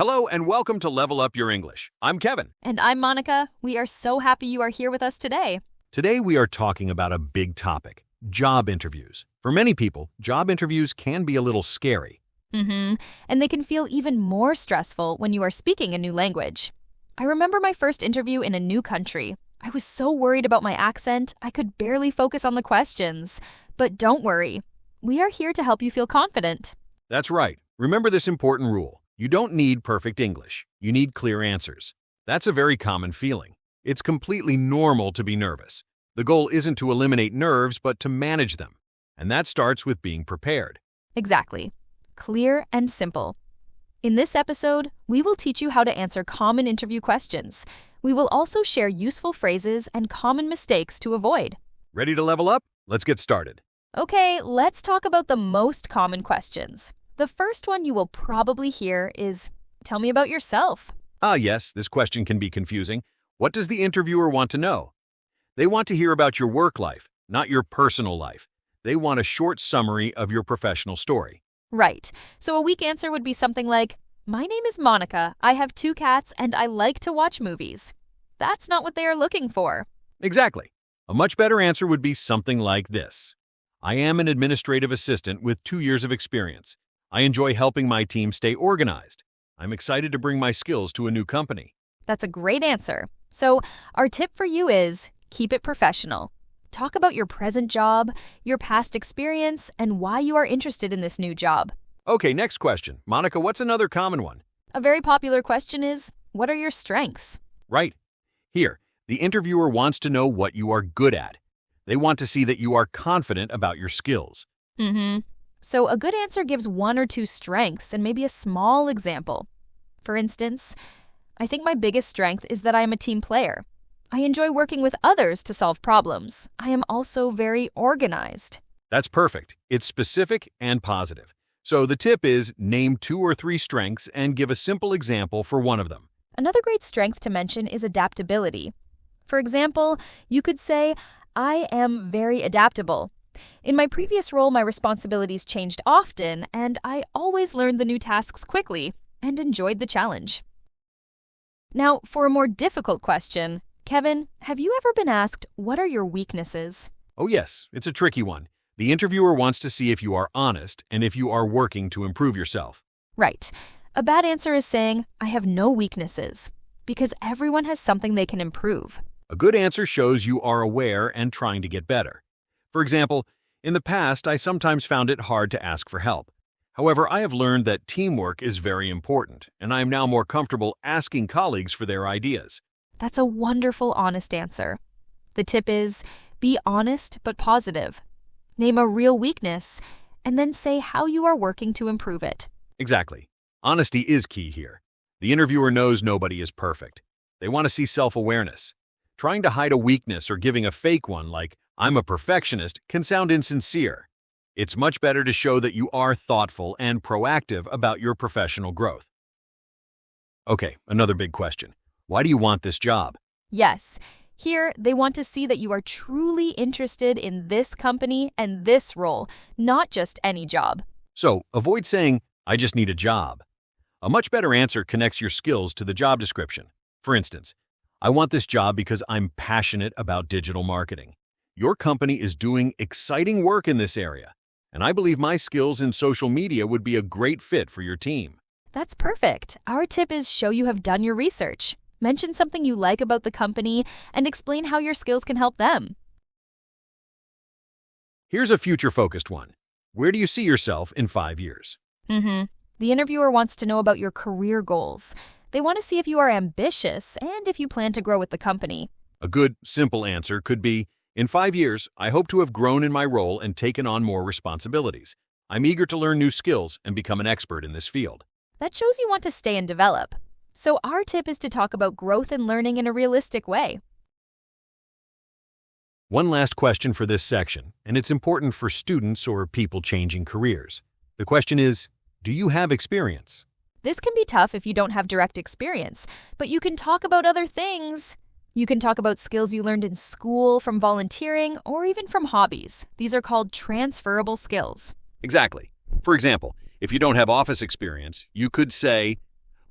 Hello and welcome to Level Up Your English. I'm Kevin. And I'm Monica. We are so happy you are here with us today. Today we are talking about a big topic, job interviews. For many people, job interviews can be a little scary. And they can feel even more stressful when you are speaking a new language. I remember my first interview in a new country. I was so worried about my accent, I could barely focus on the questions. But don't worry. We are here to help you feel confident. That's right. Remember this important rule. You don't need perfect English. You need clear answers. That's a very common feeling. It's completely normal to be nervous. The goal isn't to eliminate nerves, but to manage them. And that starts with being prepared. Exactly. Clear and simple. In this episode, we will teach you how to answer common interview questions. We will also share useful phrases and common mistakes to avoid. Ready to level up? Let's get started. Okay, let's talk about the most common questions. The first one you will probably hear is, tell me about yourself. Yes, this question can be confusing. What does the interviewer want to know? They want to hear about your work life, not your personal life. They want a short summary of your professional story. Right. So a weak answer would be something like, my name is Monica, I have 2 cats, and I like to watch movies. That's not what they are looking for. Exactly. A much better answer would be something like this. I am an administrative assistant with 2 years of experience. I enjoy helping my team stay organized. I'm excited to bring my skills to a new company. That's a great answer. So our tip for you is, keep it professional. Talk about your present job, your past experience, and why you are interested in this new job. Okay, next question. Monica, what's another common one? A very popular question is, what are your strengths? Right. Here, the interviewer wants to know what you are good at. They want to see that you are confident about your skills. So a good answer gives 1 or 2 strengths and maybe a small example. For instance, I think my biggest strength is that I am a team player. I enjoy working with others to solve problems. I am also very organized. That's perfect. It's specific and positive. So the tip is name 2 or 3 strengths and give a simple example for one of them. Another great strength to mention is adaptability. For example, you could say, I am very adaptable. In my previous role, my responsibilities changed often, and I always learned the new tasks quickly and enjoyed the challenge. Now, for a more difficult question, Kevin, have you ever been asked, what are your weaknesses? Oh yes, it's a tricky one. The interviewer wants to see if you are honest and if you are working to improve yourself. Right. A bad answer is saying, I have no weaknesses, because everyone has something they can improve. A good answer shows you are aware and trying to get better. For example, in the past, I sometimes found it hard to ask for help. However, I have learned that teamwork is very important, and I am now more comfortable asking colleagues for their ideas. That's a wonderful, honest answer. The tip is, be honest but positive. Name a real weakness, and then say how you are working to improve it. Exactly. Honesty is key here. The interviewer knows nobody is perfect. They want to see self-awareness. Trying to hide a weakness or giving a fake one like, I'm a perfectionist, can sound insincere. It's much better to show that you are thoughtful and proactive about your professional growth. Okay, another big question. Why do you want this job? Yes, here they want to see that you are truly interested in this company and this role, not just any job. So, avoid saying, I just need a job. A much better answer connects your skills to the job description. For instance, I want this job because I'm passionate about digital marketing. Your company is doing exciting work in this area, and I believe my skills in social media would be a great fit for your team. That's perfect. Our tip is show you have done your research. Mention something you like about the company and explain how your skills can help them. Here's a future-focused one. Where do you see yourself in 5 years? The interviewer wants to know about your career goals. They want to see if you are ambitious and if you plan to grow with the company. A good, simple answer could be, in 5 years, I hope to have grown in my role and taken on more responsibilities. I'm eager to learn new skills and become an expert in this field. That shows you want to stay and develop. So our tip is to talk about growth and learning in a realistic way. One last question for this section, and it's important for students or people changing careers. The question is, do you have experience? This can be tough if you don't have direct experience, but you can talk about other things. You can talk about skills you learned in school, from volunteering, or even from hobbies. These are called transferable skills. Exactly. For example, if you don't have office experience, you could say,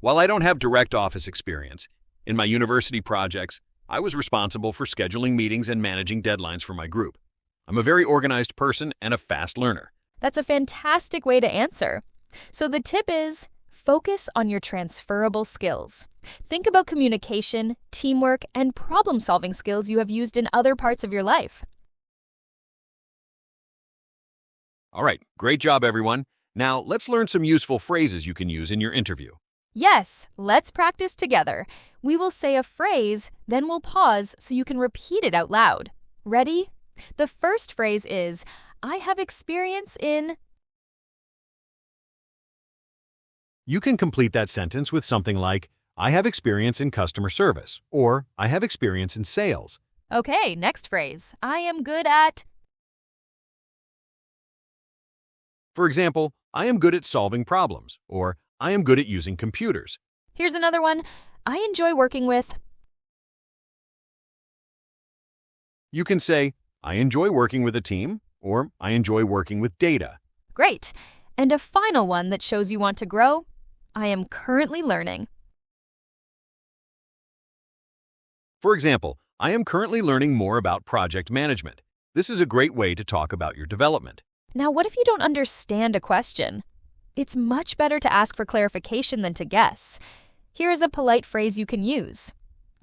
While I don't have direct office experience, in my university projects, I was responsible for scheduling meetings and managing deadlines for my group. I'm a very organized person and a fast learner. That's a fantastic way to answer. So the tip is focus on your transferable skills. Think about communication, teamwork, and problem-solving skills you have used in other parts of your life. All right, great job, everyone. Now, let's learn some useful phrases you can use in your interview. Yes, let's practice together. We will say a phrase, then we'll pause so you can repeat it out loud. Ready? The first phrase is, I have experience in... You can complete that sentence with something like, I have experience in customer service, or I have experience in sales. Okay, next phrase. I am good at... For example, I am good at solving problems, or I am good at using computers. Here's another one. I enjoy working with... You can say, I enjoy working with a team, or I enjoy working with data. Great. And a final one that shows you want to grow. I am currently learning. For example, I am currently learning more about project management. This is a great way to talk about your development. Now, what if you don't understand a question? It's much better to ask for clarification than to guess. Here is a polite phrase you can use.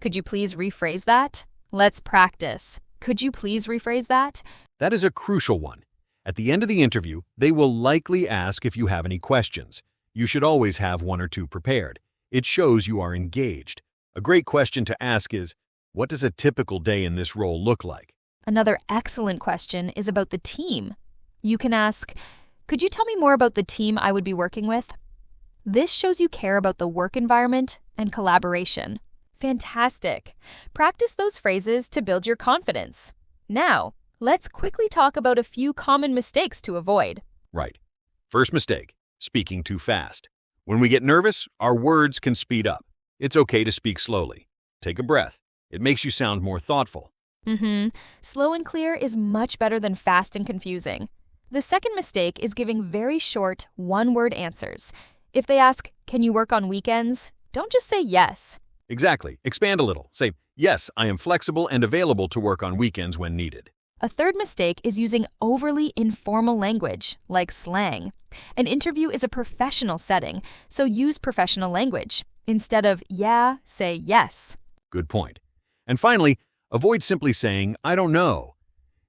Could you please rephrase that? Let's practice. Could you please rephrase that? That is a crucial one. At the end of the interview, they will likely ask if you have any questions. You should always have one or two prepared. It shows you are engaged. A great question to ask is, what does a typical day in this role look like? Another excellent question is about the team. You can ask, could you tell me more about the team I would be working with? This shows you care about the work environment and collaboration. Fantastic. Practice those phrases to build your confidence. Now, let's quickly talk about a few common mistakes to avoid. Right. First mistake, speaking too fast. When we get nervous, our words can speed up. It's okay to speak slowly. Take a breath. It makes you sound more thoughtful. Slow and clear is much better than fast and confusing. The second mistake is giving very short, one-word answers. If they ask, can you work on weekends? Don't just say yes. Exactly. Expand a little. Say, yes, I am flexible and available to work on weekends when needed. A third mistake is using overly informal language, like slang. An interview is a professional setting, so use professional language. Instead of yeah, say yes. Good point. And finally, avoid simply saying, I don't know.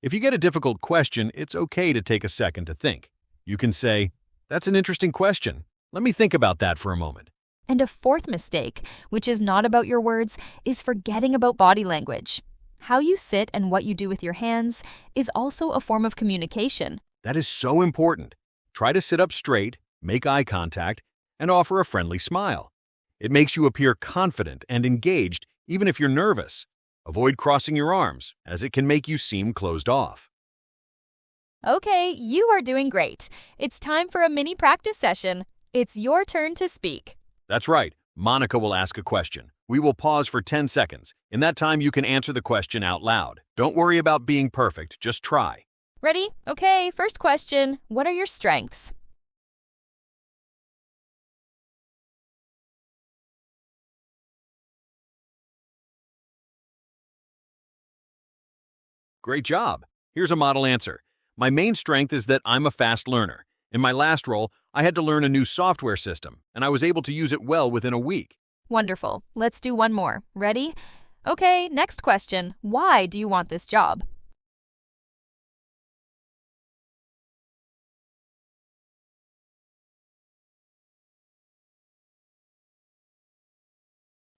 If you get a difficult question, it's okay to take a second to think. You can say, that's an interesting question. Let me think about that for a moment. And a fourth mistake, which is not about your words, is forgetting about body language. How you sit and what you do with your hands is also a form of communication. That is so important. Try to sit up straight, make eye contact, and offer a friendly smile. It makes you appear confident and engaged even if you're nervous. Avoid crossing your arms, as it can make you seem closed off. Okay, you are doing great. It's time for a mini practice session. It's your turn to speak. That's right. Monica will ask a question. We will pause for 10 seconds. In that time, you can answer the question out loud. Don't worry about being perfect. Just try. Ready? Okay, first question. What are your strengths? Great job. Here's a model answer. My main strength is that I'm a fast learner. In my last role, I had to learn a new software system, and I was able to use it well within a week. Wonderful. Let's do one more. Ready? Okay, next question. Why do you want this job?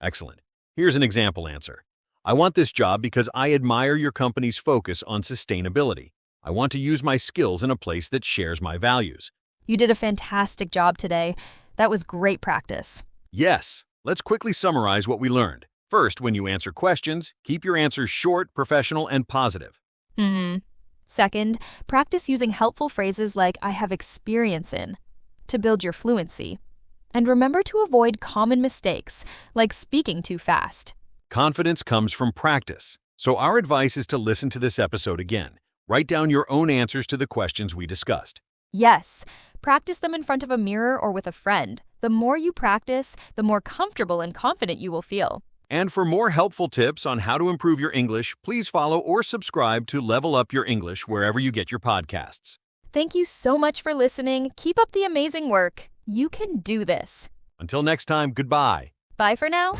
Excellent. Here's an example answer. I want this job because I admire your company's focus on sustainability. I want to use my skills in a place that shares my values. You did a fantastic job today. That was great practice. Yes. Let's quickly summarize what we learned. First, when you answer questions, keep your answers short, professional, and positive. Second, practice using helpful phrases like I have experience in to build your fluency. And remember to avoid common mistakes like speaking too fast. Confidence comes from practice. So our advice is to listen to this episode again. Write down your own answers to the questions we discussed. Yes, practice them in front of a mirror or with a friend. The more you practice, the more comfortable and confident you will feel. And for more helpful tips on how to improve your English, please follow or subscribe to Level Up Your English wherever you get your podcasts. Thank you so much for listening. Keep up the amazing work. You can do this. Until next time, goodbye. Bye for now.